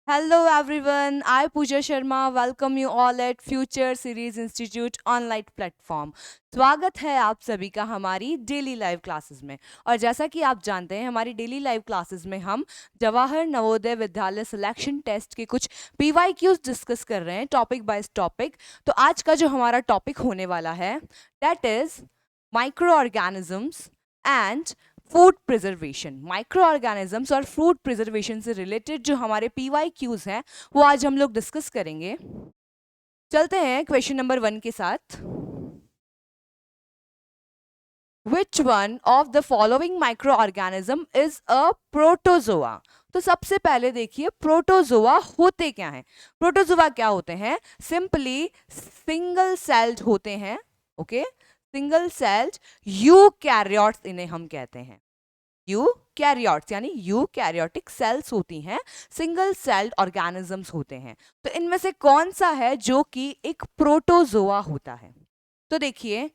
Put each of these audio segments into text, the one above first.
Hello everyone, I Pooja Sharma welcome you all at Future Series Institute online platform. स्वागत है आप सभी का हमारी डेली लाइव क्लासेस में। और जैसा कि आप जानते हैं हमारी डेली लाइव क्लासेस में हम जवाहर नवोदय विद्यालय सिलेक्शन टेस्ट के कुछ PYQs डिस्कस कर रहे हैं टॉपिक बाय टॉपिक। तो आज का जो हमारा टॉपिक होने वाला है that is micro organisms and food preservation. Micro organisms और फूड प्रिजर्वेशन से रिलेटेड जो हमारे PYQs हैं वो आज हम लोग डिस्कस करेंगे। चलते हैं क्वेश्चन नंबर 1 के साथ। Which one of the following microorganism is a protozoa? तो सबसे पहले देखिए प्रोटोजोआ होते क्या हैं। प्रोटोजोआ क्या होते हैं? सिंपली सिंगल सेल्ड होते हैं। ओके, सिंगल सेल्ड यूकैरियोट्स इन्हें हम कहते हैं। यूकैरियोट्स यानी यूकैरियोटिक सेल्स होती हैं, सिंगल सेल्ड ऑर्गेनिजम्स होते हैं। तो इनमें से कौन सा है जो कि एक प्रोटोजोआ होता है? तो देखिए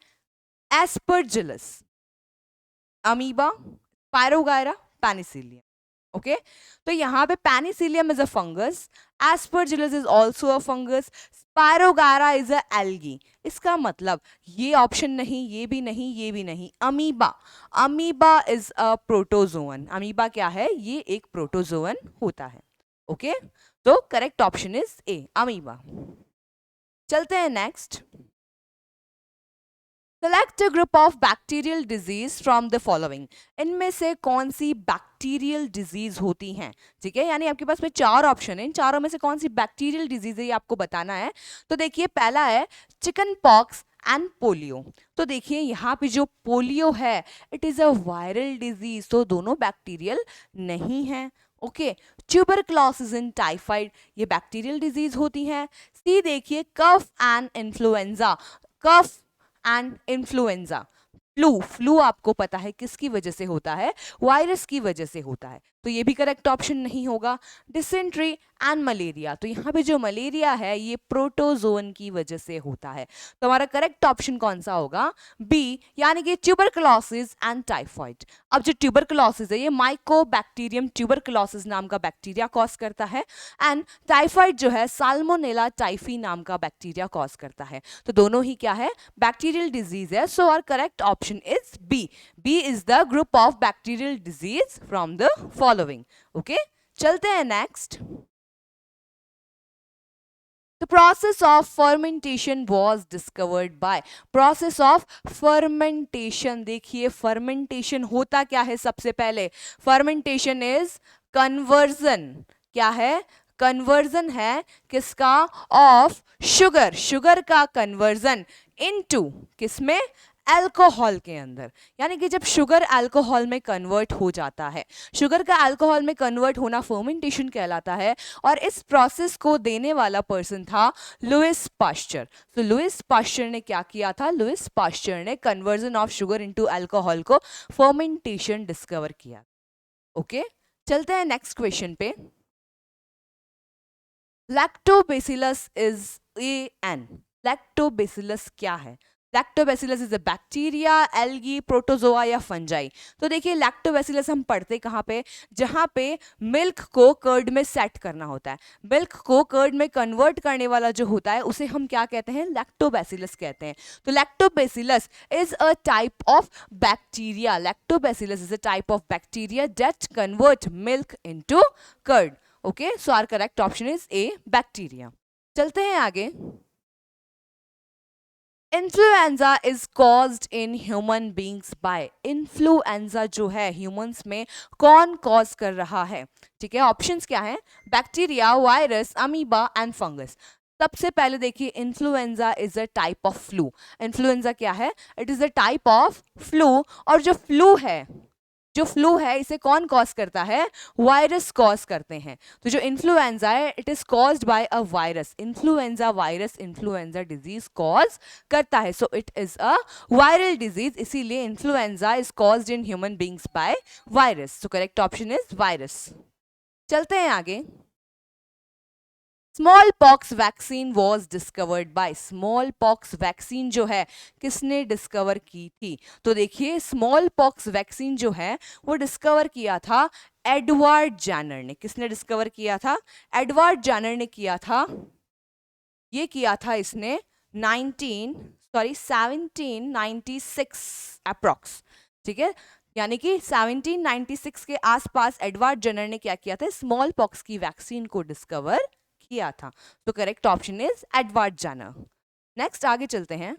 एस्परजिलस, अमीबा, पायरोगायरा, पेनिसिलियम। ओके, तो यहाँ पे Penicillium is a fungus, Aspergillus is also a fungus, spirogyra is a algae. इसका मतलब ये ऑप्शन नहीं, ये भी नहीं, ये भी नहीं। Amoeba, amoeba is a protozoan. Amoeba क्या है? ये एक प्रोटोजोअन होता है। ओके, तो correct option is A, amoeba. चलते हैं next. Select a group of bacterial disease from the following. इनमें से कौन सी बैक्टीरियल डिजीज होती हैं? ठीक है, यानी आपके पास में 4 ऑप्शन है, इन चारों में से कौन सी बैक्टीरियल डिजीज है ये आपको बताना है। तो देखिए पहला है चिकन पॉक्स एंड पोलियो। तो देखिए यहाँ पे जो पोलियो है it is a viral disease, तो दोनों बैक्टीरियल नहीं है। ओके, ट्यूबरक्लोसिस एंड टाइफाइड ये बैक्टीरियल डिजीज होती हैं। सी देखिए cough and influenza, cough and influenza. Flu, flu आपको पता है किसकी वजह से होता है? वायरस की वजह से होता है, तो ये भी करेक्ट ऑप्शन नहीं होगा। डिसेंट्री एंड मलेरिया, तो यहाँ पे जो मलेरिया है ये प्रोटोजोन की वजह से होता है, तो हमारा करेक्ट ऑप्शन कौन सा होगा? बी, यानी कि ट्यूबरक्लोसिस एंड टाइफाइड। अब जो ट्यूबरक्लोसिस है ये माइकोबैक्टीरियम ट्यूबरक्लोसिस नाम का बैक्टीरिया कॉज करता है, एंड टाइफाइड जो है साल्मोनेला टाइफी नाम का बैक्टीरिया कॉज करता है। तो दोनों ही क्या है? बैक्टीरियल डिजीज है। So our correct option is B, B is the group of bacterial disease from the following. Okay, चलते हैं next. The process of fermentation was discovered by, process of fermentation, देखिए fermentation होता क्या है? सबसे पहले fermentation is conversion, क्या है? कन्वर्जन है किसका? ऑफ शुगर, शुगर का कन्वर्जन इनटू किसमें? अल्कोहल के अंदर। यानी कि जब शुगर अल्कोहल में कन्वर्ट हो जाता है, शुगर का अल्कोहल में कन्वर्ट होना फर्मेंटेशन कहलाता है। और इस प्रोसेस को देने वाला पर्सन था लुइस पाश्चर। तो लुइस पाश्चर ने क्या किया था? लुइस पाश्चर ने conversion of sugar into alcohol को फर्मेंटेशन डिस्कवर किया। ओके, चलते हैं नेक्स्ट क्वेश्चन पे। Lactobacillus is a an, lactobacillus क्या है? Lactobacillus is a bacteria, algae, protozoa या फंजाई। तो देखिए लैक्टोबैसिलस हम पढ़ते कहाँ पे? जहाँ पे मिल्क को कर्ड में सेट करना होता है, मिल्क को कर्ड में कन्वर्ट करने वाला जो होता है उसे हम क्या कहते हैं? लैक्टोबैसिलस कहते हैं। तो lactobacillus is a type of bacteria, lactobacillus is a type of bacteria that convert milk into curd. Okay, so our correct option is A, bacteria. चलते हैं आगे। Influenza is caused in human beings by, influenza जो है humans में कौन cause कर रहा है? ठीक है, ऑप्शंस क्या है? Bacteria, virus, amoeba and fungus. सबसे पहले देखिए influenza is a type of flu. Influenza क्या है? It is a type of flu. और जो फ्लू है, जो फ्लू है इसे कौन कॉज करता है? वायरस कॉज करते हैं। तो जो इन्फ्लुएंजा है it is caused by a virus, influenza virus influenza disease cause करता है। So it is a viral disease, इसीलिए influenza is caused in human beings by virus. So correct option is virus. चलते हैं आगे। Smallpox vaccine was discovered by, smallpox vaccine जो है किसने discover की थी? तो देखिए स्मॉल पॉक्स वैक्सीन जो है वो डिस्कवर किया था एडवर्ड जेनर ने, किसने डिस्कवर किया था? एडवर्ड जेनर ने किया था। ये किया था इसने 1796 अप्रॉक्स, ठीक है, यानी कि 1796 के आसपास एडवर्ड जेनर ने क्या किया था? स्मॉल पॉक्स की वैक्सीन को डिस्कवर किया था। तो correct option is Edward Jenner. Next आगे चलते हैं।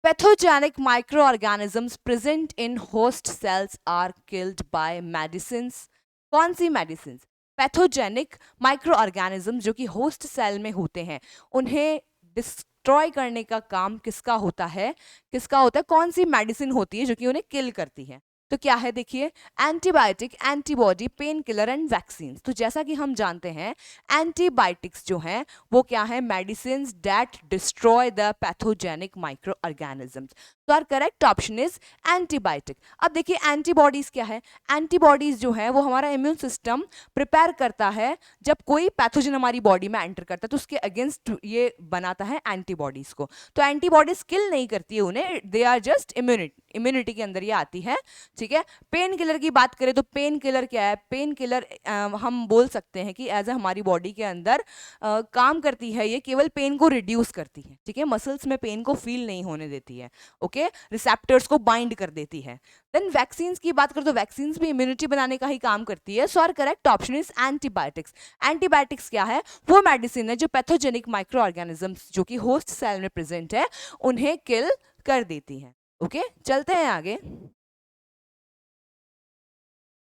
Pathogenic microorganisms present in host cells are killed by medicines. कौन सी medicines? पैथोजेनिक माइक्रो ऑर्गेनिज्म जो कि होस्ट सेल में होते हैं, उन्हें डिस्ट्रॉय करने का काम किसका होता है? किसका होता है? कौन सी मेडिसिन होती है जो कि उन्हें किल करती है? तो क्या है देखिए, antibiotic, antibody, pain killer and vaccine. तो जैसा कि हम जानते हैं एंटीबायोटिक्स जो हैं वो क्या है? Medicine that destroy the pathogenic microorganisms. तो our correct option is antibiotic. अब देखिए एंटीबॉडीज क्या है? एंटीबॉडीज जो है वो हमारा इम्यून सिस्टम प्रिपेयर करता है जब कोई पैथोजन हमारी बॉडी में एंटर करता है, तो उसके अगेंस्ट ये बनाता है एंटीबॉडीज को। तो एंटीबॉडीज किल नहीं करती है उन्हें, दे आर जस्ट इम्यूनिटी के अंदर ये आती है, ठीक है। पेन किलर की बात करें तो पेन किलर क्या है? पेन किलर हम बोल सकते हैं कि एज ए हमारी बॉडी के अंदर काम करती है, ये केवल पेन को रिड्यूस करती है, ठीक है, मसल्स में पेन को फील नहीं होने देती है, ओके, रिसेप्टर्स को बाइंड कर देती है। देन वैक्सीन्स की बात करें तो वैक्सीन्स भी इम्यूनिटी बनाने का ही काम करती है। So our correct option is antibiotics. Antibiotics क्या है? वो मेडिसिन है जो पैथोजेनिक माइक्रो ऑर्गेनिजम्स जो कि होस्ट सेल में प्रेजेंट है उन्हें किल कर देती है, ओके। चलते हैं आगे।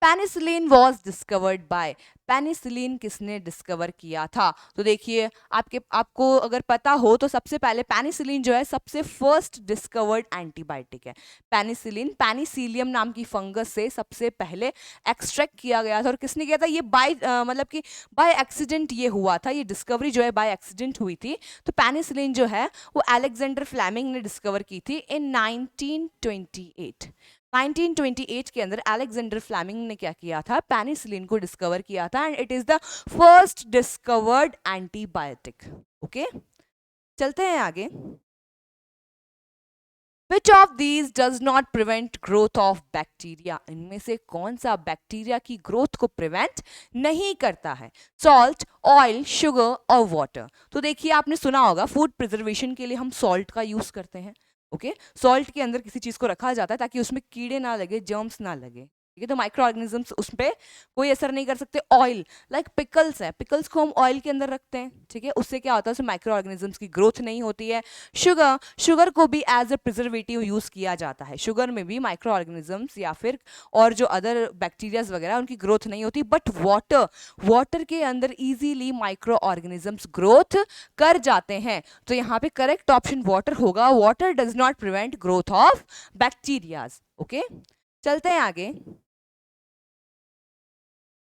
Penicillin was discovered bye, penicillin किसने डिस्कवर किया था? तो देखिए आपको अगर पता हो तो सबसे पहले पेनिसिलिन जो है सबसे फर्स्ट डिस्कवर्ड एंटीबायोटिक है। पेनिसिलिन पेनिसिलियम नाम की फंगस से सबसे पहले एक्सट्रैक्ट किया गया था। और किसने किया था? ये मतलब कि बाय एक्सीडेंट ये हुआ था, ये डिस्कवरी जो है बाय एक्सीडेंट हुई थी। तो पेनिसिलिन जो है वो अलेक्जेंडर फ्लेमिंग ने डिस्कवर की थी इन 1928। 1928 के अंदर अलेक्जेंडर फ्लेमिंग ने क्या किया था? पेनिसिलिन को डिस्कवर किया था and it is the first discovered antibiotic, okay. चलते हैं आगे। Which of these does not prevent growth of bacteria? इनमें से कौन सा बैक्टीरिया की ग्रोथ को प्रिवेंट नहीं करता है? सॉल्ट, ऑयल, शुगर और वाटर। तो देखिए आपने सुना होगा फूड प्रिजर्वेशन के लिए हम सॉल्ट का यूज करते हैं, ओके। सॉल्ट के अंदर किसी चीज को रखा जाता है ताकि उसमें कीड़े ना लगे, जर्म्स ना लगे, ठीक है, तो माइक्रो ऑर्गेनिजम्स उस पर कोई असर नहीं कर सकते। ऑयल लाइक पिकल्स है, पिकल्स को हम ऑयल के अंदर रखते हैं, ठीक है, उससे क्या होता है? उसमें माइक्रो ऑर्गेनिजम्स की ग्रोथ नहीं होती है। शुगर, शुगर को भी एज ए प्रिजर्वेटिव यूज किया जाता है, शुगर में भी माइक्रो ऑर्गेनिजम्स या फिर और जो अदर बैक्टीरियाज वगैरह उनकी ग्रोथ नहीं होती। बट वाटर, वाटर के अंदर इजीली माइक्रो ऑर्गेनिजम्स ग्रोथ कर जाते हैं। तो यहाँ पे करेक्ट ऑप्शन वाटर होगा। Water does not prevent growth of bacterias, okay. चलते हैं आगे।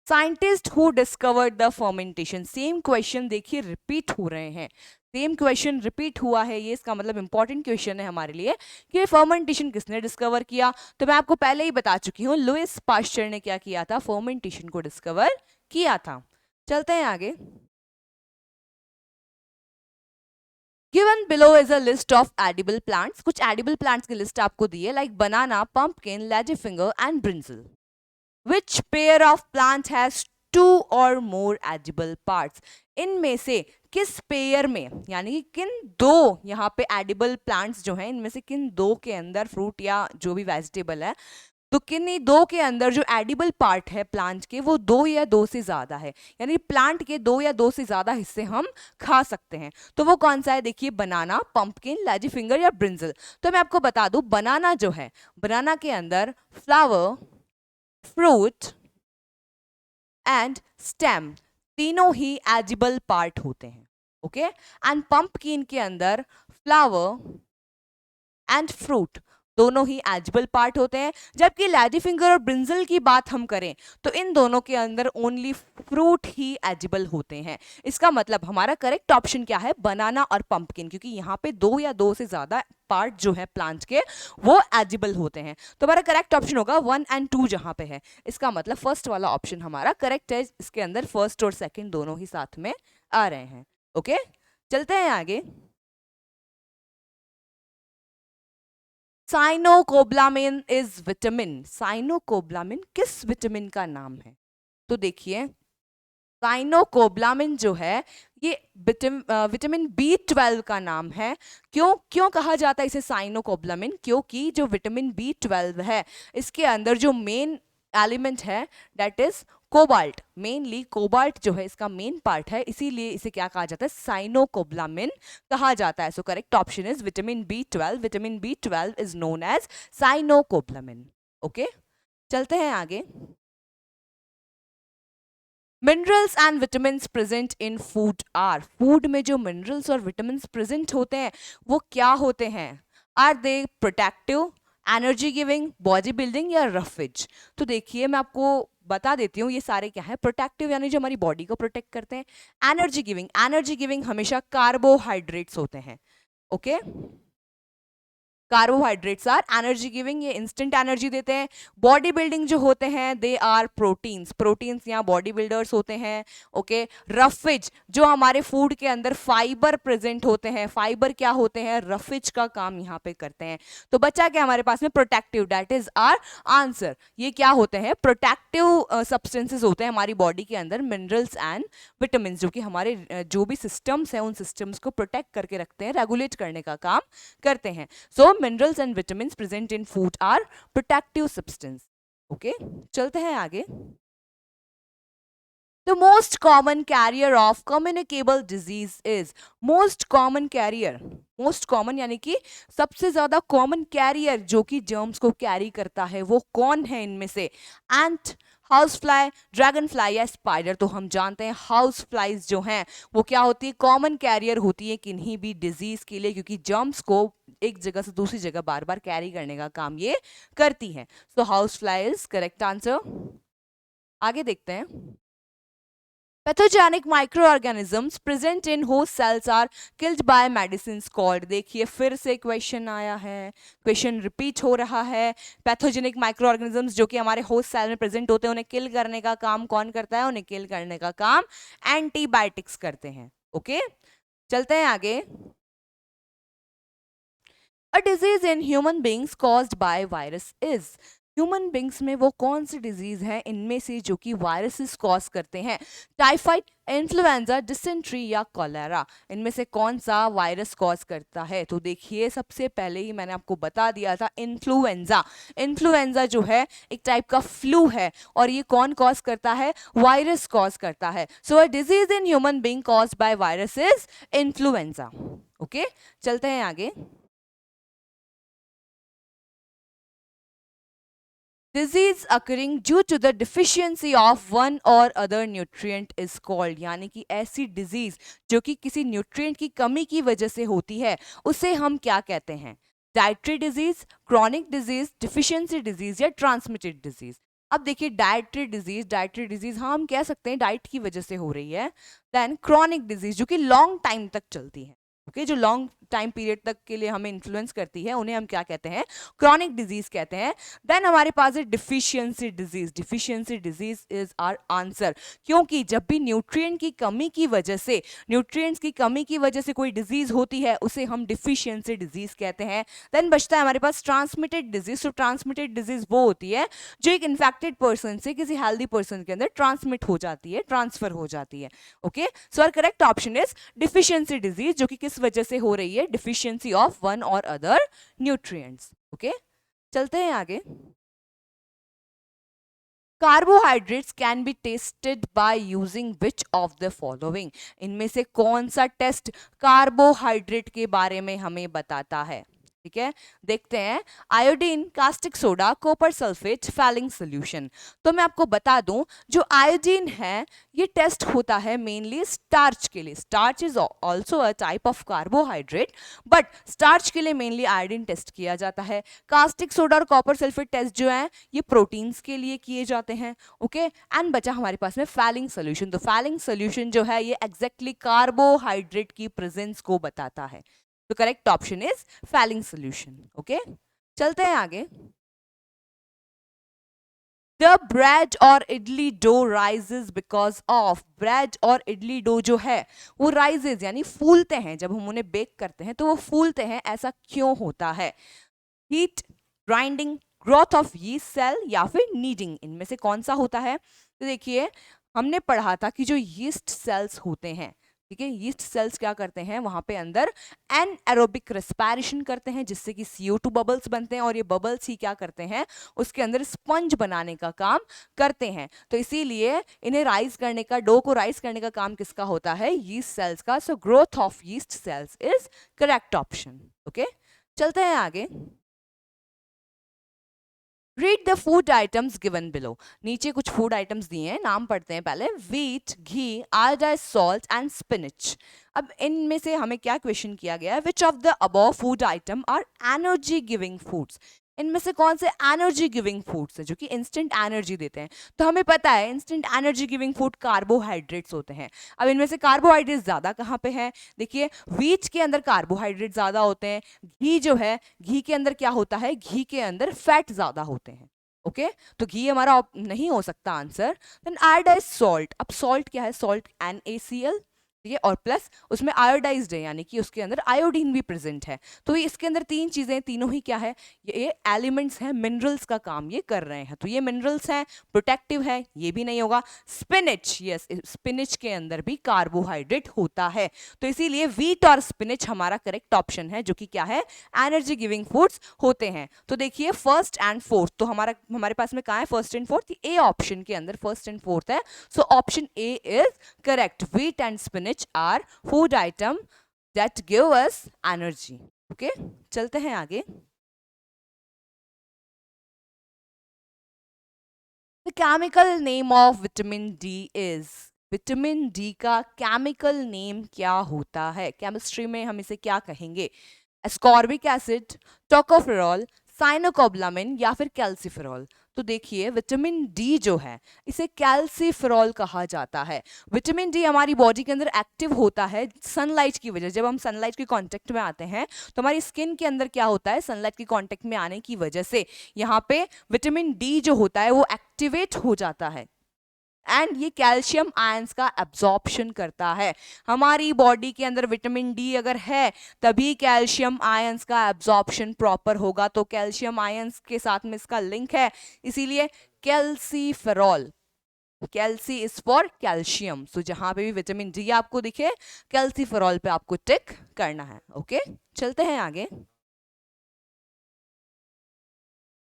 Scientist who discovered the fermentation. Same question देखिए रिपीट हो रहे हैं, सेम क्वेश्चन रिपीट हुआ है, ये इसका मतलब इंपॉर्टेंट क्वेश्चन है हमारे लिए कि फर्मेंटेशन किसने डिस्कवर किया। तो मैं आपको पहले ही बता चुकी हूँ, लुइस पास्चर ने क्या किया था? फर्मेंटेशन को डिस्कवर किया था। चलते हैं आगे। Given below is a list of edible plants. कुछ एडिबल प्लांट्स की लिस्ट आपको दी है, like banana, pumpkin, lady finger and brinjal. Which pair of plant has two or more edible parts? इनमें से किस पेयर में, यानी कि किन दो यहाँ पे एडिबल प्लांट्स जो हैं इनमें से किन दो के अंदर फ्रूट या जो भी वेजिटेबल है, तो किन दो के अंदर जो एडिबल पार्ट है प्लांट के वो दो या दो से ज्यादा है, यानी प्लांट के दो या दो से ज्यादा हिस्से हम खा सकते हैं। तो वो कौन सा है? देखिए बनाना, पंपकिन, लेडी फिंगर या ब्रिंजल। तो मैं आपको बता दूं बनाना जो है, बनाना के अंदर फ्लावर, फ्रूट एंड स्टेम तीनों ही एडिबल पार्ट होते हैं, ओके। एंड पंपकिन के अंदर फ्लावर एंड फ्रूट दोनों ही एडिबल पार्ट होते हैं। जबकि लेडी फिंगर और ब्रिंजल की बात हम करें तो इन दोनों के अंदर ओनली फ्रूट ही एडिबल होते हैं। इसका मतलब हमारा करेक्ट ऑप्शन क्या है? बनाना और पंपकिन, क्योंकि यहाँ पे दो या दो से ज्यादा पार्ट जो है प्लांट के वो एडिबल होते हैं। तो हमारा करेक्ट ऑप्शन होगा 1 और 2 जहां पे है। इसका मतलब फर्स्ट वाला ऑप्शन हमारा करेक्ट है, इसके अंदर फर्स्ट और सेकंड दोनों ही साथ में आ रहे हैं, ओके। चलते हैं आगे। साइनोकोब्लामिन इज विटामिन, साइनोकोब्लामिन किस विटामिन का नाम है? तो देखिए साइनोकोब्लामिन जो है ये विटामिन B12 का नाम है। क्यों क्यों कहा जाता है इसे साइनोकोब्लामिन? क्योंकि जो विटामिन B12 है इसके अंदर जो मेन एलिमेंट है that is cobalt, mainly cobalt जो है इसका मेन पार्ट है, इसीलिए इसे क्या कहा जाता है? साइनोकोब्लामिन कहा जाता है। So correct option is vitamin B12, vitamin B12 is known as cyanocobalamin. Okay, चलते हैं आगे। Minerals and vitamins present in food are, food में जो मिनरल्स और विटामिन्स प्रेजेंट होते हैं वो क्या होते हैं? Are they protective, energy giving, body building या रफेज? तो देखिए मैं आपको बता देती हूँ ये सारे क्या है। प्रोटेक्टिव यानी जो हमारी बॉडी को प्रोटेक्ट करते हैं। एनर्जी गिविंग, एनर्जी गिविंग हमेशा कार्बोहाइड्रेट्स होते हैं। Okay, carbohydrates are energy giving, ये इंस्टेंट एनर्जी देते हैं। बॉडी बिल्डिंग जो होते हैं दे आर प्रोटीन्स, प्रोटीन्स यहाँ बॉडी बिल्डर्स होते हैं। ओके, रफेज जो हमारे फूड के अंदर फाइबर प्रेजेंट होते हैं, फाइबर क्या होते हैं? रफेज का काम यहाँ पे करते हैं। तो बच्चा क्या हमारे पास में? Protective, that is our answer. ये क्या होते हैं? प्रोटेक्टिव सब्सटेंसेज होते हैं हमारी बॉडी के अंदर, मिनरल्स एंड विटामिन, जो कि हमारे जो भी सिस्टम्स हैं उन सिस्टम्स को प्रोटेक्ट करके रखते हैं, रेगुलेट करने का काम करते हैं। So minerals and vitamins present in food are protective substance. Okay, चलते हैं आगे। The most common carrier of communicable disease is, most common carrier, most common यानी कि सबसे ज्यादा कॉमन कैरियर जो कि जर्म्स को कैरी करता है वो कौन है इनमें से? एंट, हाउस फ्लाई, ड्रैगन फ्लाई या स्पाइडर? तो हम जानते हैं हाउस फ्लाइज जो हैं वो क्या होती है? कॉमन कैरियर होती है किन्हीं भी डिजीज के लिए, क्योंकि जर्म्स को एक जगह से दूसरी जगह बार बार कैरी करने का काम ये करती हैं। So housefly is correct answer. आगे देखते हैं। Pathogenic microorganisms present in host cells are killed by medicines called, देखिए फिर से क्वेश्चन आया है, क्वेश्चन रिपीट हो रहा है। पैथोजेनिक माइक्रोऑर्गेनिजम्स जो कि हमारे होस्ट सेल में प्रेजेंट होते हैं उन्हें किल करने का काम कौन करता है? उन्हें किल करने का काम एंटीबायोटिक्स करते हैं। ओके, चलते हैं आगे। अ disease in human beings caused by virus is, human beings में वो कौन सी डिजीज है इनमें से जो कि वायरसेस कॉज करते हैं? टाइफाइड, इन्फ्लुएंजा, डिसेंट्री या कॉलेरा? इनमें से कौन सा वायरस कॉज करता है? तो देखिए सबसे पहले ही मैंने आपको बता दिया था इन्फ्लुएंजा। इन्फ्लुएंजा जो है एक टाइप का फ्लू है और ये कौन कॉज करता है? वायरस कॉज करता है। So a disease in human being caused by virus is influenza. Okay, चलते हैं आगे। Disease occurring due to the deficiency of one और अदर न्यूट्रिएंट इज कॉल्ड, यानी कि ऐसी डिजीज जो कि किसी न्यूट्रिएंट की कमी की वजह से होती है उसे हम क्या कहते हैं? Dietary disease, chronic disease, deficiency disease या ट्रांसमिटेड डिजीज? अब देखिए डाइटरी डिजीज, डाइटरी डिजीज हाँ हम कह सकते हैं डाइट की वजह से हो रही है। देन क्रॉनिक डिजीज जो कि लॉन्ग टाइम तक चलती है। ओके, जो लॉन्ग टाइम पीरियड तक के लिए हमें इन्फ्लुएंस करती है उन्हें हम क्या कहते हैं? क्रॉनिक डिजीज कहते हैं। देन हमारे पास है deficiency disease, deficiency disease is our answer, क्योंकि जब भी न्यूट्रिएंट की कमी की वजह से, न्यूट्रिएंट्स की कमी की वजह से कोई डिजीज होती है उसे हम डिफिशियंसी डिजीज कहते हैं। देन बचता है हमारे पास ट्रांसमिटेड डिजीज। तो ट्रांसमिटेड डिजीज वो होती है जो एक इन्फेक्टेड पर्सन से किसी हेल्दी पर्सन के अंदर ट्रांसमिट हो जाती है, ट्रांसफर हो जाती है। Okay, so our correct option is deficiency disease, जो कि किस वजह से हो रही है? डिफिशियंसी ऑफ वन और अदर न्यूट्रिएंट्स। ओके, चलते हैं आगे। Carbohydrates can be tested by using which of the following, इनमें से कौन सा टेस्ट कार्बोहाइड्रेट के बारे में हमें बताता है? ठीक है, देखते हैं। Iodine, caustic soda, copper sulphate, falling solution. तो मैं आपको बता दूं जो आयोडीन है ये टेस्ट होता है मेनली स्टार्च के लिए। Starch is also a type of carbohydrate, but starch के लिए मेनली आयोडीन टेस्ट किया जाता है। कास्टिक सोडा और कॉपर सल्फेट टेस्ट जो है ये प्रोटीन्स के लिए किए जाते हैं। ओके, एंड बचा हमारे पास में फैलिंग सोल्यूशन। तो फैलिंग सोल्यूशन जो है ये एग्जैक्टली कार्बोहाइड्रेट की प्रेजेंस को बताता है। तो correct option is Fehling solution. Okay, चलते हैं आगे। द ब्रेड और idli dough rises because of, bread और इडली डो जो है वो राइजेस यानी फूलते हैं, जब हम उन्हें बेक करते हैं तो वो फूलते हैं, ऐसा क्यों होता है? Heat, grinding, growth of yeast cell या फिर नीडिंग, इनमें से कौन सा होता है? तो देखिए हमने पढ़ा था कि जो यीस्ट सेल्स होते हैं, ठीक है, यीस्ट सेल्स क्या करते हैं, वहां पे अंदर एनएरोबिक रेस्पिरेशन करते हैं जिससे कि CO2 बबल्स बनते हैं और ये बबल्स ही क्या करते हैं, उसके अंदर स्पंज बनाने का काम करते हैं। तो इसीलिए इन्हें राइज करने का, डो को राइज करने का काम किसका होता है? यीस्ट सेल्स का। So growth of yeast cells is correct option. Okay, चलते हैं आगे। Read the food items given below. नीचे कुछ फूड आइटम्स दिए हैं, नाम पढ़ते हैं पहले। Wheat, ghee, iodised salt and spinach. अब इनमें से हमें क्या क्वेश्चन किया गया है? Which of the above food item are energy giving foods. इनमें से कौन से एनर्जी गिविंग फूड्स है जो कि इंस्टेंट एनर्जी देते हैं? तो हमें पता है instant energy giving food carbohydrates होते हैं। अब इनमें से कार्बोहाइड्रेट्स ज्यादा कहाँ पे है? देखिए व्हीट के अंदर कार्बोहाइड्रेट ज्यादा होते हैं। घी जो है, घी के अंदर क्या होता है? घी के अंदर फैट ज्यादा होते हैं। ओके तो घी हमारा नहीं हो सकता आंसर। Then iodised salt. अब सॉल्ट क्या है? सॉल्ट NaCl, ठीक है, और प्लस उसमें आयोडाइज्ड है यानी कि उसके अंदर आयोडीन भी प्रेजेंट है। तो इसके अंदर तीन चीजें, तीनों ही क्या है? ये एलिमेंट्स हैं, मिनरल्स का काम ये कर रहे हैं। तो ये मिनरल्स हैं, प्रोटेक्टिव है, ये भी नहीं होगा। स्पिनिच, यस, स्पिनिच के अंदर भी कार्बोहाइड्रेट होता है। तो इसीलिए व्हीट और स्पिनिच हमारा करेक्ट ऑप्शन है, जो कि क्या है? एनर्जी गिविंग फूड्स होते हैं। तो देखिए फर्स्ट एंड फोर्थ, तो हमारे पास में कहाँ है? First and fourth, A option के अंदर फर्स्ट एंड फोर्थ है। So option A is correct. Wheat and spinach are food item that give us energy. Okay, चलते हैं आगे। The chemical name of vitamin D is, vitamin D का chemical name क्या होता है? केमिस्ट्री में हम इसे क्या कहेंगे? एस्कॉर्बिक एसिड, टोकोफेरॉल, साइनोकोबालामिन या फिर कैल्सीफेरॉल। तो देखिए विटामिन डी जो है इसे कैल्सीफेरॉल कहा जाता है। विटामिन डी हमारी बॉडी के अंदर एक्टिव होता है सनलाइट की वजह। जब हम सनलाइट के कांटेक्ट में आते हैं तो हमारी स्किन के अंदर क्या होता है? सनलाइट के कांटेक्ट में आने की वजह से यहाँ पे विटामिन डी जो होता है वो एक्टिवेट हो जाता है एंड ये कैल्शियम आयंस का एब्जॉर्प्शन करता है। हमारी बॉडी के अंदर विटामिन डी अगर है तभी कैल्शियम आयंस का एब्जॉर्प्शन प्रॉपर होगा। तो कैल्शियम आयंस के साथ में इसका लिंक है, इसीलिए calciferol, calci is for calcium. So जहां पे भी विटामिन डी आपको दिखे कैल्सीफेरॉल पे आपको टिक करना है। ओके चलते हैं आगे।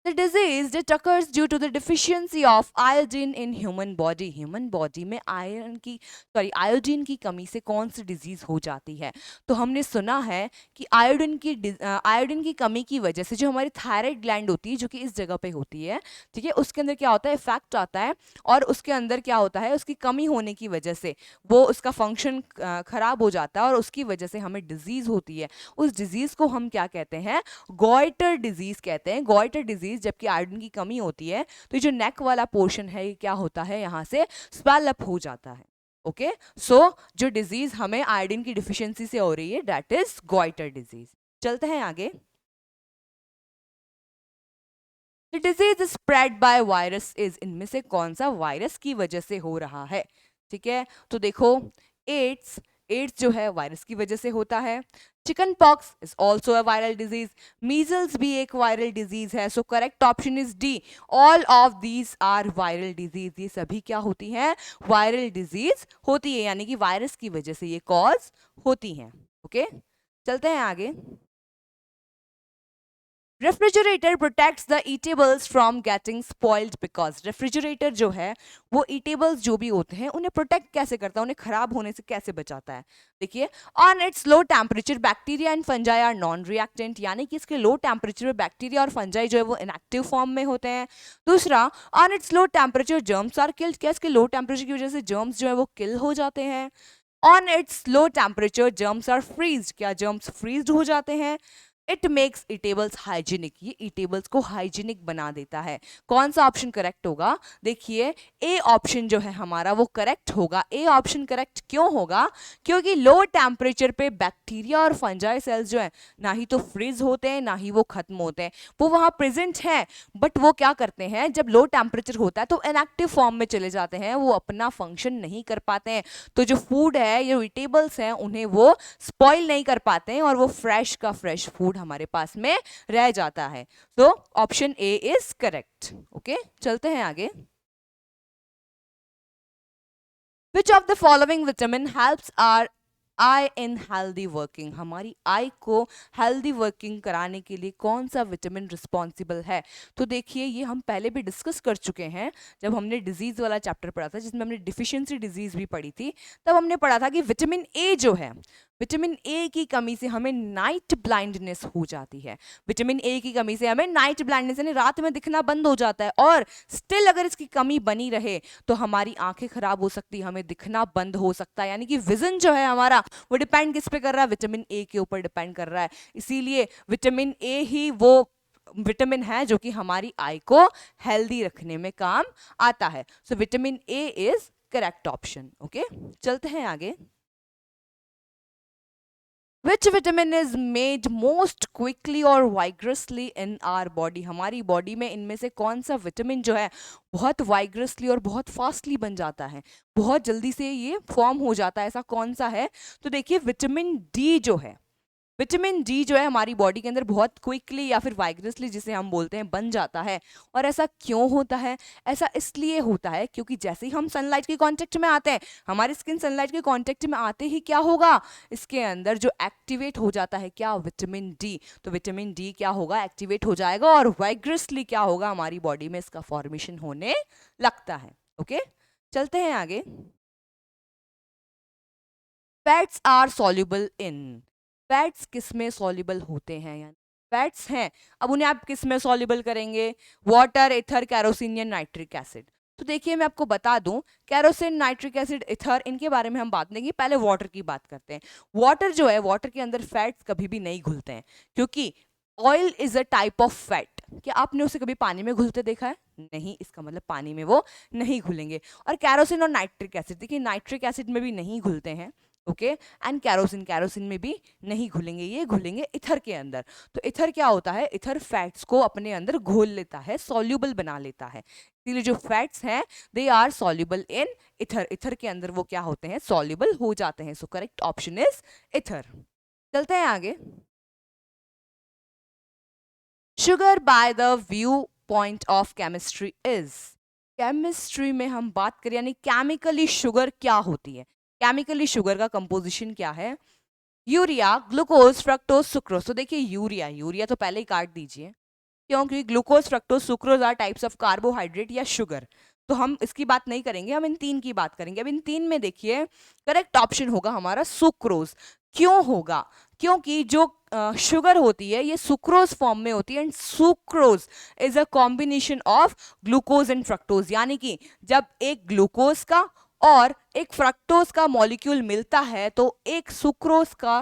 The disease that occurs due to the deficiency of iodine in human body. Human body में आयोडीन की कमी से कौन सी डिजीज हो जाती है? तो हमने सुना है कि आयोडीन की कमी की वजह से जो हमारी थायराइड ग्लैंड होती है, जो कि इस जगह पे होती है, ठीक है, उसके अंदर क्या होता है? इफेक्ट आता है और उसके अंदर क्या होता है? उसकी कमी होने की वजह से वो उसका फंक्शन खराब हो जाता है और उसकी वजह से हमें डिजीज होती है। उस डिजीज को हम क्या कहते हैं? गॉइटर डिजीज कहते हैं। गॉइटर डिजीज जबकि आयोडीन की कमी होती है तो जो नेक वाला पोर्शन है ये क्या होता है? यहाँ से स्वेल अप हो जाता है। ओके सो जो डिजीज हमें आयोडीन की डिफिशियंसी से हो रही है दैट इज गॉइटर डिजीज। चलते हैं आगे। The disease spread by virus is, इनमें से कौन सा वायरस की वजह से हो रहा है? ठीक है तो देखो एड्स, एड्स जो है वायरस की वजह से होता है। Chicken pox is also a viral disease. Measles भी एक वायरल डिजीज है। So correct option is D, all of these are viral disease. ये सभी क्या होती हैं? वायरल डिजीज होती है, यानी कि वायरस की वजह से ये कॉज होती हैं। ओके चलते हैं आगे। Refrigerator protects the eatables from getting spoiled because, refrigerator जो है वो ईटेबल्स जो भी होते हैं उन्हें प्रोटेक्ट कैसे करता है? उन्हें खराब होने से कैसे बचाता है? देखिए on its low temperature bacteria and fungi are non reactant, यानी कि इसके लो टेम्परेचर में बैक्टीरिया और फंजाई जो है वो इनएक्टिव फॉर्म में होते हैं। दूसरा on its low temperature germs are killed, क्या इसके लो टेम्परेचर की वजह से जर्म्स जो है वो किल हो जाते हैं। On its low temperature germs are freezed, क्या जर्म्स फ्रीज्ड हो जाते हैं। इट मेक्स ईटेबल्स हाइजीनिक, ये ईटेबल्स को हाइजीनिक बना देता है। कौन सा ऑप्शन करेक्ट होगा? देखिए ए ऑप्शन जो है हमारा वो करेक्ट होगा। ए ऑप्शन करेक्ट क्यों होगा? क्योंकि लो टेम्परेचर पे बैक्टीरिया और फंजाई सेल्स जो है ना ही तो फ्रीज होते हैं ना ही वो खत्म होते हैं, वो वहाँ प्रेजेंट हैं बट वो क्या करते हैं जब लो टेम्परेचर होता है तो इनएक्टिव फॉर्म में चले जाते हैं, वो अपना फंक्शन नहीं कर पाते हैं। तो जो फूड है, जो ईटेबल्स हैं, उन्हें वो स्पॉइल नहीं कर पाते हैं और वो फ्रेश का फ्रेश फूड मोड हमारे पास में रह जाता है। तो option A is correct. Okay, चलते हैं आगे। विच of the following vitamin helps are I in healthy working? हमारी आई को हेल्दी वर्किंग कराने के लिए कौन सा विटामिन रिस्पॉन्सिबल है? तो देखिए, ये हम पहले भी डिस्कस कर चुके हैं जब हमने डिजीज वाला चैप्टर पढ़ा था, जिसमें हमने डिफिशियंसी डिजीज भी पढ़ी थी। तब हमने पढ़ा था कि विटामिन ए जो है, विटामिन ए की कमी से हमें नाइट ब्लाइंडनेस हो जाती है। विटामिन ए की कमी से हमें नाइट ब्लाइंडनेस यानी रात में दिखना बंद हो जाता है, और स्टिल अगर इसकी कमी बनी रहे तो हमारी आंखें खराब हो सकती है, हमें दिखना बंद हो सकता है। यानी कि विजन जो है हमारा, वो डिपेंड किस पे कर रहा है? विटामिन ए के ऊपर डिपेंड कर रहा है। इसीलिए विटामिन ए ही वो विटामिन है जो कि हमारी आई को हेल्दी रखने में काम आता है। So vitamin A is correct option. Okay, चलते हैं आगे। Which vitamin is made most quickly or vigorously in our body? हमारी बॉडी में इनमें से कौन सा विटामिन जो है बहुत वाइग्रसली और बहुत फास्टली बन जाता है, बहुत जल्दी से ये फॉर्म हो जाता है, ऐसा कौन सा है? तो देखिए, विटामिन डी जो है, विटामिन डी जो है हमारी बॉडी के अंदर बहुत क्विकली या फिर वाइग्रसली जिसे हम बोलते हैं बन जाता है। और ऐसा क्यों होता है? ऐसा इसलिए होता है क्योंकि जैसे ही हम सनलाइट के कांटेक्ट में आते हैं, हमारी स्किन सनलाइट के कांटेक्ट में आते ही क्या होगा? इसके अंदर जो एक्टिवेट हो जाता है क्या? Vitamin D. तो विटामिन डी क्या होगा? एक्टिवेट हो जाएगा, और वाइग्रसली क्या होगा? हमारी बॉडी में इसका फॉर्मेशन होने लगता है। ओके, चलते हैं आगे। Fats are soluble in, fats किस में सॉल्युबल होते हैं? यानी फैट्स हैं, अब उन्हें आप किस में सॉल्युबल करेंगे? वाटर, एथर, कैरोसिन या नाइट्रिक एसिड? तो देखिए, मैं आपको बता दूं, कैरोसिन, नाइट्रिक एसिड, एथर, इनके बारे में हम बात नहीं, पहले वाटर की बात करते हैं। वाटर जो है, वाटर के अंदर फैट्स कभी भी नहीं घुलते हैं, क्योंकि oil is a type of fat. क्या आपने उसे कभी पानी में घुलते देखा है? नहीं, इसका मतलब पानी में वो नहीं घुलेंगे। और कैरोसिन और नाइट्रिक एसिड, देखिए नाइट्रिक एसिड में भी नहीं घुलते हैं, ओके, एंड कैरोसिन, कैरोसिन में भी नहीं घुलेंगे, ये घुलेंगे इथर के अंदर। तो इथर क्या होता है? इथर फैट्स को अपने अंदर घोल लेता है, सॉल्युबल बना लेता है। इसलिए जो फैट्स हैं they are soluble in ether, ether के अंदर वो क्या होते हैं? सॉल्युबल हो जाते हैं। सो करेक्ट ऑप्शन इज इथर। चलते हैं आगे। Sugar by the view point of chemistry is, chemistry में हम बात करें यानी केमिकली शुगर क्या होती है? केमिकली शुगर का कंपोजिशन क्या है? Urea, glucose, fructose, sucrose. तो देखिए, यूरिया, यूरिया तो पहले ही काट दीजिए, क्योंकि glucose, fructose, sucrose are types of carbohydrate या शुगर। तो हम इसकी बात नहीं करेंगे, हम इन तीन की बात करेंगे। अब इन तीन में देखिए, करेक्ट ऑप्शन होगा हमारा सुक्रोज। क्यों होगा? क्योंकि जो शुगर होती है ये सुक्रोज फॉर्म में होती है, and sucrose is a combination of glucose and fructose. यानी कि जब एक ग्लूकोज का और एक फ्रक्टोज का मॉलिक्यूल मिलता है तो एक सुक्रोज का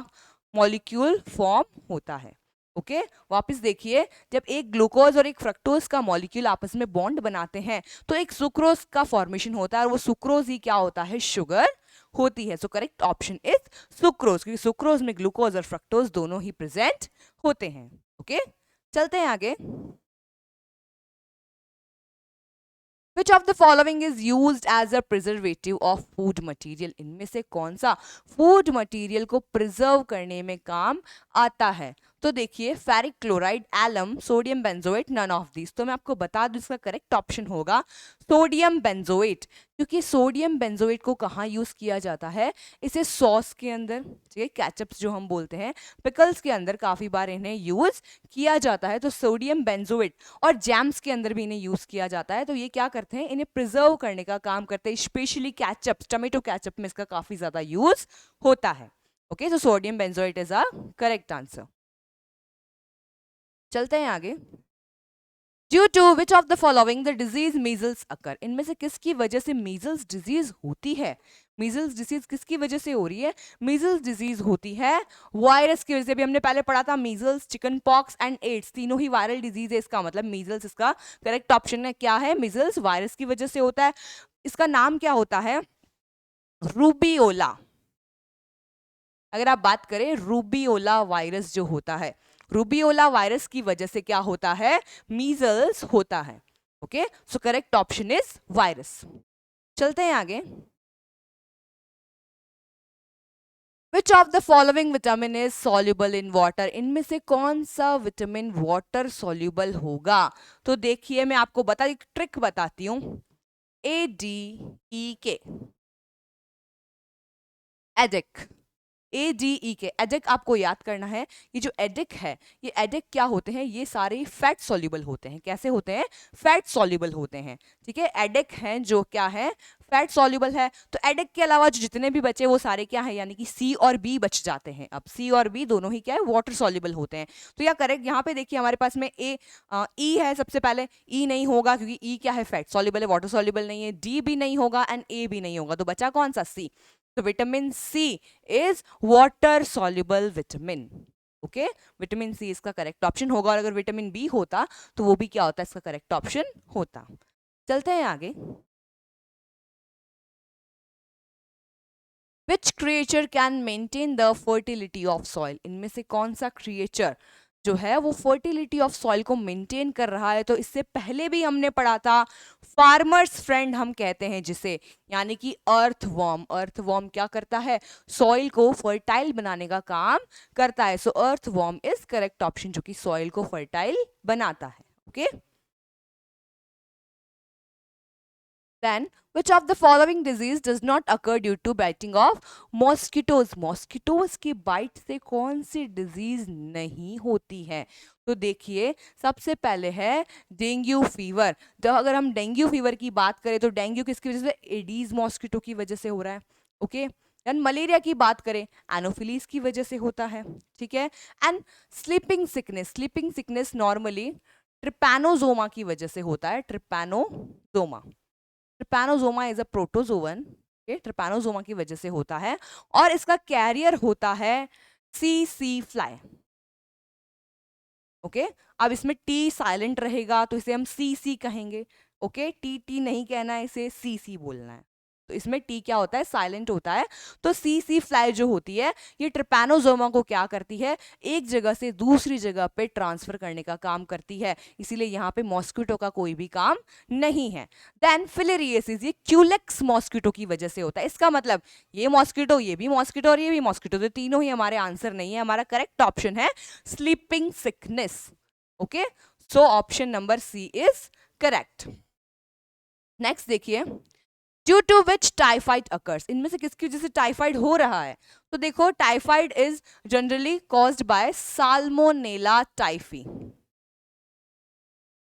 मॉलिक्यूल फॉर्म होता है। ओके, वापस देखिए, जब एक ग्लूकोज और एक फ्रक्टोज का मॉलिक्यूल आपस में बॉन्ड बनाते हैं तो एक सुक्रोज का फॉर्मेशन होता है, और वो सुक्रोज ही क्या होता है? शुगर होती है। So correct option is sucrose, क्योंकि सुक्रोज में ग्लूकोज और फ्रक्टोज दोनों ही प्रेजेंट होते हैं। ओके, चलते हैं आगे। Which of the following is used as a preservative of food material? इनमें से कौन सा फूड मटेरियल को प्रिजर्व करने में काम आता है? तो देखिए, ferric chloride, alum, sodium benzoate, none of this. तो मैं आपको बता दूं, इसका करेक्ट ऑप्शन होगा सोडियम बेंजोएट। क्योंकि सोडियम बेंजोएट को कहाँ यूज किया जाता है? इसे सॉस के अंदर, ठीक है, केचप्स जो हम बोलते हैं, पिकल्स के अंदर काफी बार इन्हें यूज किया जाता है। तो सोडियम बेंजोएट, और जैम्स के अंदर भी इन्हें यूज किया जाता है। तो ये क्या करते हैं? इन्हें प्रिजर्व करने का काम करते हैं, स्पेशली केचप्स, टमेटो केचप में इसका काफी ज्यादा यूज होता है। ओके, तो sodium benzoate is a correct answer. चलते हैं आगे। Due to which of the following the disease measles occur? इनमें से किसकी वजह से मीजल्स डिजीज होती है? मीजल्स डिजीज किसकी वजह से हो रही है? मीजल्स डिजीज होती है वायरस की वजह से। भी हमने पहले पढ़ा था, measles, chicken pox and AIDS तीनों ही वायरल डिजीज है। इसका मतलब मीजल्स इसका करेक्ट ऑप्शन है। क्या है? मीजल्स वायरस की वजह से होता है। इसका नाम क्या होता है? रूबियोला। अगर आप बात करें, रूबियोला वायरस जो होता है, रूबियोला वायरस की वजह से क्या होता है? मीजल्स होता है। Okay, so correct option is virus. चलते हैं आगे। विच of the following vitamin is soluble in water, इनमें से कौन सा विटामिन वाटर सॉल्युबल होगा? तो देखिए मैं आपको एक ट्रिक बताती हूँ। ADEK, एडिक, ADEK, एडिक आपको याद करना है। ये जो एडिक है, ये एडिक क्या होते हैं? ये सारे फैट सॉल्युबल होते हैं। कैसे होते हैं? फैट सॉल्युबल होते हैं। ठीक है, एडिक हैं जो क्या है? फैट सॉल्युबल है। तो एडिक के अलावा जो जितने भी बचे वो सारे क्या है? यानी कि सी और बी बच जाते हैं। अब सी और बी दोनों ही क्या है? वाटर सॉल्युबल होते हैं। तो या करेक्ट यहाँ पे देखिए हमारे पास में ई है सबसे पहले। ई नहीं होगा क्योंकि ई क्या है? फैट सॉल्युबल है, वाटर सॉल्युबल नहीं है। डी भी नहीं होगा एंड ए भी नहीं होगा, तो बचा कौन सा? सी। तो vitamin C is water soluble vitamin. Okay, vitamin C इसका करेक्ट ऑप्शन होगा। और अगर विटामिन बी होता तो वो भी क्या होता? इसका करेक्ट ऑप्शन होता। चलते हैं आगे। Which creature can maintain the fertility of soil, इनमें से कौन सा क्रिएचर जो है वो फर्टिलिटी ऑफ सॉइल को मेंटेन कर रहा है? तो इससे पहले भी हमने पढ़ा था, फार्मर्स फ्रेंड हम कहते हैं जिसे, यानी कि अर्थवॉर्म। अर्थवॉर्म क्या करता है? सॉइल को फर्टाइल बनाने का काम करता है। सो अर्थवॉर्म इज करेक्ट ऑप्शन, जो कि सॉइल को फर्टाइल बनाता है। Okay, then which of the following disease does not occur due to biting of mosquitoes, mosquitoes की बाइट से कौन सी डिजीज नहीं होती है? तो देखिए सबसे पहले है डेंगू फीवर। तो अगर हम डेंगू फीवर की बात करें तो डेंगू किसकी वजह से? एडीज मॉस्किटो की वजह से हो रहा है। ओके, एंड मलेरिया की बात करें एनोफिलीज की वजह से होता है। ठीक है, and sleeping sickness, sleeping sickness normally trypanosoma की वजह से होता है। ट्रिपैनोजोमा, ट्रिपैनोजोमा इज अ प्रोटोजोवन। ट्रिपैनोजोमा की वजह से होता है और इसका कैरियर होता है सी फ्लाई। ओके, अब इसमें टी साइलेंट रहेगा तो इसे हम सी कहेंगे। ओके, टी नहीं कहना है, इसे सी बोलना है। तो इसमें टी क्या होता है? साइलेंट होता है। तो सी फ्लाई जो होती है ये ट्रिपैनोजोमा को क्या करती है? एक जगह से दूसरी जगह पे ट्रांसफर करने का काम करती है। इसीलिए यहाँ पे मॉस्किटो का कोई भी काम नहीं है। देन फिलेरियसिस, ये क्यूलेक्स मॉस्किटो की वजह से होता है। इसका मतलब ये मॉस्किटो, ये भी मॉस्किटो और ये भी मॉस्किटो, तो तीनों ही हमारे आंसर नहीं है। हमारा करेक्ट ऑप्शन है sleeping sickness. Okay, so option number C is correct. Next देखिए, due to which typhoid occurs, इनमें से किसकी वजह से टाइफाइड हो रहा है? तो देखो typhoid is generally caused by salmonella typhi.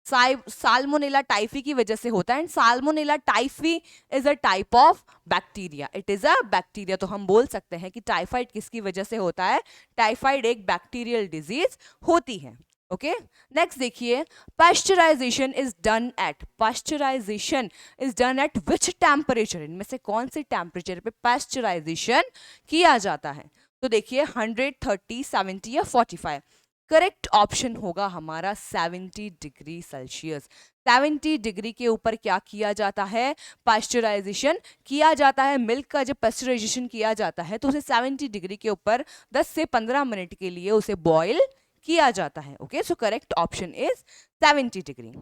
Salmonella typhi की वजह से होता है। And salmonella typhi is a type of bacteria, it is a bacteria. तो हम बोल सकते हैं कि टाइफाइड किसकी वजह से होता है? टाइफाइड एक बैक्टीरियल डिजीज होती है। ओके, नेक्स्ट देखिए, pasteurization is done at, pasteurization is done at which temperature, इनमें से कौन से टेम्परेचर पे पास्चराइजेशन किया जाता है? तो देखिए 100, 30, 70 या 45। करेक्ट ऑप्शन होगा हमारा 70 डिग्री सेल्सियस। 70 डिग्री के ऊपर क्या किया जाता है? पास्चराइजेशन किया जाता है। मिल्क का जब पास्चराइजेशन किया जाता है तो उसे 70 डिग्री के ऊपर 10 से 15 मिनट के लिए उसे बॉईल किया जाता है। Okay, so correct option is 70 degree.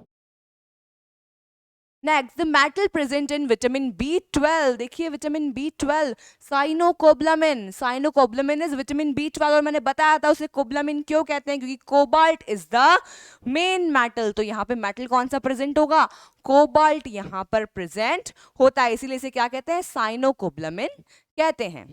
Next, the metal present in vitamin B12, देखिए vitamin B12 cyanocobalamin, cyanocobalamin is vitamin B12 और मैंने बताया था उसे कोब्लामिन क्यों कहते हैं? क्योंकि cobalt is the main metal. तो यहाँ पे मेटल कौन सा प्रेजेंट होगा? कोबाल्ट यहाँ पर प्रेजेंट होता है, इसीलिए इसे क्या कहते हैं? साइनोकोब्लामिन कहते हैं।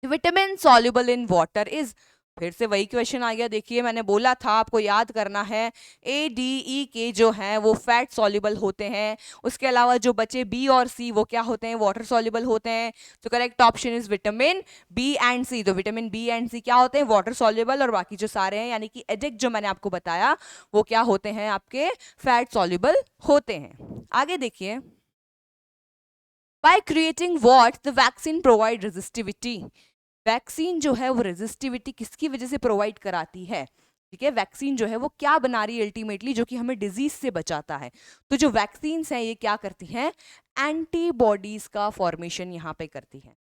Vitamin soluble in water is, फिर से वही क्वेश्चन आ गया। देखिए मैंने बोला था आपको याद करना है, ADE जो हैं वो फैट सॉल्युबल होते हैं। उसके अलावा जो बचे बी और सी वो क्या होते हैं? वाटर सॉल्युबल होते हैं। तो correct option is vitamin B and C. तो विटामिन बी एंड सी क्या होते हैं? Water soluble. और बाकी जो सारे हैं यानी कि एडिक जो मैंने आपको बताया वो क्या होते हैं? आपके फैट सॉल्युबल होते हैं। आगे देखिए, by creating what the vaccine provide resistivity, vaccine जो है वो रेजिस्टिविटी किसकी वजह से प्रोवाइड कराती है? ठीक है, वैक्सीन जो है वो क्या बना रही है अल्टीमेटली? जो कि हमें डिजीज से बचाता है। तो जो वैक्सीन हैं ये क्या करती हैं? एंटीबॉडीज का फॉर्मेशन यहाँ पे करती हैं।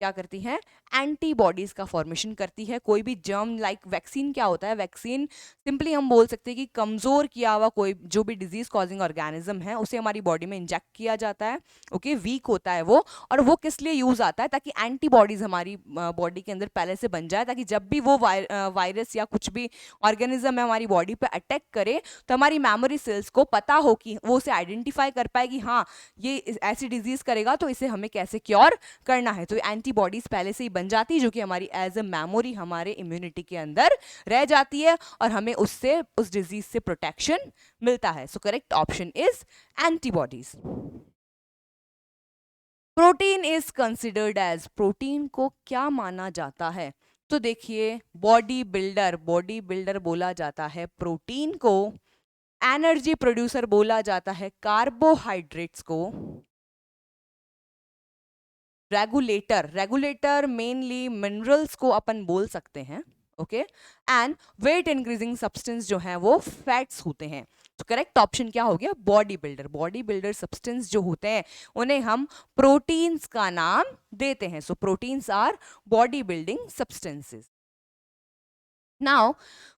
क्या करती हैं, एंटीबॉडीज का फॉर्मेशन करती है। कोई भी जर्म लाइक वैक्सीन क्या होता है, वैक्सीन सिंपली हम बोल सकते हैं कि कमजोर किया हुआ कोई जो भी डिजीज कॉजिंग ऑर्गेनिज्म है उसे हमारी बॉडी में इंजेक्ट किया जाता है। ओके, वीक होता है वो, और वो किस लिए यूज आता है, ताकि एंटीबॉडीज हमारी बॉडी के अंदर पहले से बन जाए, ताकि जब भी वो वायरस या कुछ भी ऑर्गेनिज्म है हमारी बॉडी पे अटैक करे तो हमारी मेमोरी सेल्स को पता हो कि वो उसे आइडेंटिफाई कर पाए कि हाँ ये ऐसी डिजीज करेगा तो इसे हमें कैसे क्योर करना है। तो एंटीबॉडीज पहले से ही बन जाती है जो कि हमारी एज अ मेमोरी हमारे इम्यूनिटी के अंदर रह जाती है और हमें उससे उस डिजीज से प्रोटेक्शन मिलता है। So correct option is antibodies. Protein is considered as, protein को क्या माना जाता है, तो देखिए बॉडी बिल्डर बोला जाता है प्रोटीन को, एनर्जी प्रोड्यूसर बोला जाता है कार्बोहाइड्रेट्स को, रेगुलेटर मेनली मिनरल्स को अपन बोल सकते हैं। Okay, and weight increasing substance जो है वो फैट्स होते हैं। तो करेक्ट ऑप्शन क्या हो गया, बॉडी बिल्डर सब्सटेंस जो होते हैं उन्हें हम प्रोटीन्स का नाम देते हैं। So proteins are body building substances. Now,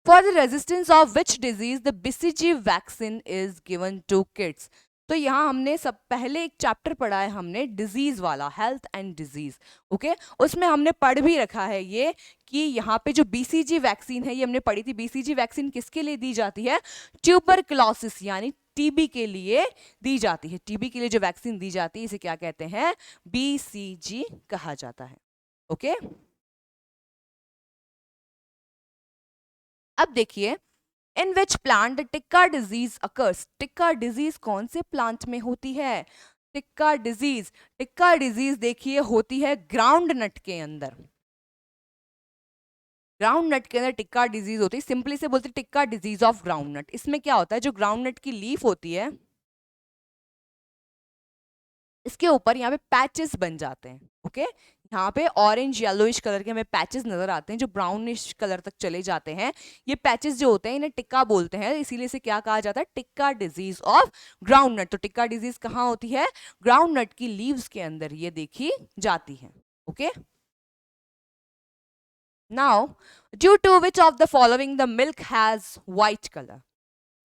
for the resistance of which disease the BCG vaccine is given to kids? तो यहाँ हमने सब पहले एक चैप्टर पढ़ा है हमने डिजीज वाला, हेल्थ एंड डिजीज। ओके, उसमें हमने पढ़ भी रखा है ये कि यहाँ पे जो बीसीजी वैक्सीन है ये हमने पढ़ी थी। बीसीजी वैक्सीन किसके लिए दी जाती है, ट्यूबरक्लोसिस यानी टीबी के लिए दी जाती है। टीबी के लिए जो वैक्सीन दी जाती है इसे क्या कहते हैं, बीसीजी कहा जाता है। ओके, अब देखिए in which plant the tikka disease occurs, tikka disease कौन से प्लांट में होती है, टिक्का डिजीज देखिए होती है ग्राउंड नट के अंदर। ग्राउंड नट के अंदर टिक्का डिजीज होती है, सिंपली से बोलते tikka disease of groundnut. इसमें क्या होता है, जो ग्राउंड नट की लीफ होती है इसके ऊपर यहाँ पे पैचेस बन जाते हैं। ओके, यहाँ पे ऑरेंज येलोइश कलर के हमें पैचेस नजर आते हैं जो ब्राउनिश कलर तक चले जाते हैं। ये पैचेस जो होते हैं इन्हें टिक्का बोलते हैं, इसीलिए से क्या कहा जाता है, tikka disease of groundnut. तो टिक्का डिजीज कहाँ होती है, ग्राउंड नट की लीव्स के अंदर ये देखी जाती है। Okay, now due to which of the following the milk has white colour,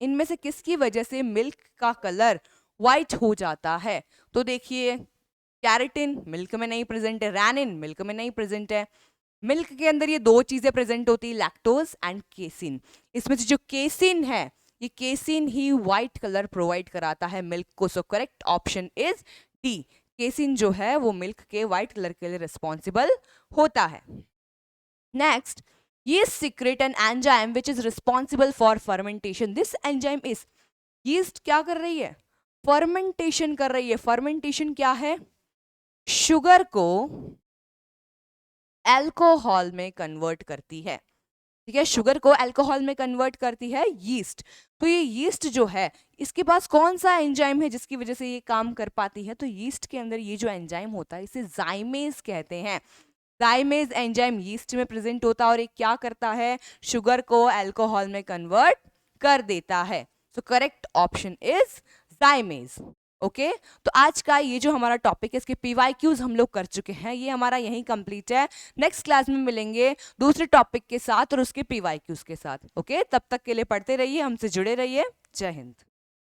इनमें से किसकी वजह से मिल्क का कलर व्हाइट हो जाता है, तो देखिए कैरेटिन मिल्क में नहीं प्रेजेंट है, रैनिन मिल्क में नहीं प्रेजेंट है। मिल्क के अंदर ये दो चीजें प्रेजेंट होती है, लैक्टोज एंड केसिन। इसमें से जो केसिन है ये केसिन ही व्हाइट कलर प्रोवाइड कराता है मिल्क को। सो correct option is D, casein जो है वो मिल्क के व्हाइट कलर के लिए रिस्पॉन्सिबल होता है। Next, yeast secrete an enzyme which is responsible for fermentation. This enzyme is, yeast क्या कर रही है, फर्मेंटेशन कर रही है। फर्मेंटेशन क्या है, शुगर को अल्कोहल में कन्वर्ट करती है। ठीक है, शुगर को अल्कोहल में कन्वर्ट करती है यीस्ट। तो ये यीस्ट जो है इसके पास कौन सा एंजाइम है जिसकी वजह से ये काम कर पाती है, तो यीस्ट के अंदर ये जो एंजाइम होता है इसे जाइमेज कहते हैं। जाइमेज एंजाइम यीस्ट में प्रेजेंट होता है और ये क्या करता है, शुगर को अल्कोहल में कन्वर्ट कर देता है। So correct option is जाइमेज। Okay, तो आज का ये जो हमारा टॉपिक है इसके पीवाईक्यूज हम लोग कर चुके हैं, ये हमारा यहीं कंप्लीट है। नेक्स्ट क्लास में मिलेंगे दूसरे टॉपिक के साथ और उसके पीवाईक्यूज के साथ। ओके, तब तक के लिए पढ़ते रहिए, हमसे जुड़े रहिए। जय हिंद।